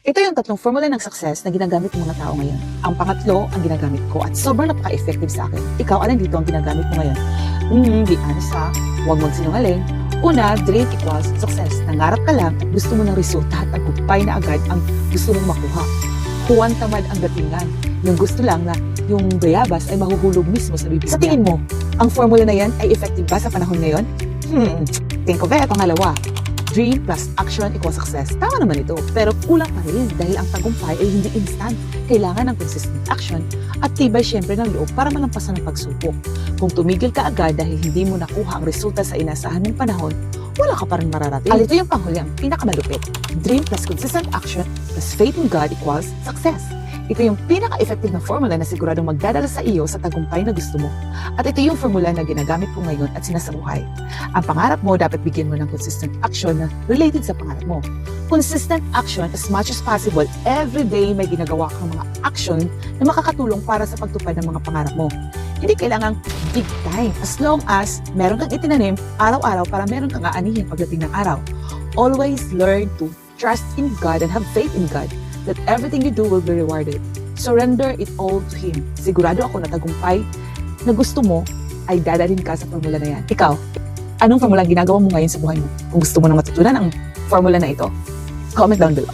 Ito yung tatlong formula ng success na ginagamit ng mga tao ngayon. Ang pangatlo, ang ginagamit ko at sobrang napaka-effective sa akin. Ikaw, alin dito ang ginagamit mo ngayon? Be honest ha, huwag magsinungaling. Una, dream equals success. Nangarap ka lang at gusto mo ng resulta at tagumpay na agad ang gusto mong makuha. Huwag tamad ang datingan. Yung gusto lang na yung bayabas ay mahuhulog mismo sa bibig. Sa tingin mo, ang formula na yan ay effective ba sa panahon ngayon? Think of it, pangalawa. Dream plus action equals success. Tama naman ito, pero kulang pa rin dahil ang tagumpay ay hindi instant. Kailangan ng consistent action at tibay syempre ng loob para malampasan ang pagsubok. Kung tumigil ka agad dahil hindi mo nakuha ang resulta sa inasahan mong panahon, wala ka pa rin mararating. Ito yung panghuli, ang pinakamalupit. Dream plus consistent action plus faith in God equals success. Ito yung pinaka-effective na formula na siguradong magdadala sa iyo sa tagumpay na gusto mo. At ito yung formula na ginagamit ko ngayon at sinasabuhay. Ang pangarap mo, dapat bigyan mo ng consistent action na related sa pangarap mo. Consistent action as much as possible. Every day may ginagawa kang mga action na makakatulong para sa pagtupad ng mga pangarap mo. Hindi kailangang big time as long as meron kang itinanim araw-araw para meron kang aanihin pagdating ng araw. Always learn to trust in God and have faith in God that everything you do will be rewarded. Surrender it all to Him. Sigurado ako na tagumpay na gusto mo ay dadalhin ka sa formula na yan. Ikaw, anong formula ang ginagawa mo ngayon sa buhay mo? Kung gusto mo na matutunan ang formula na ito, comment down below.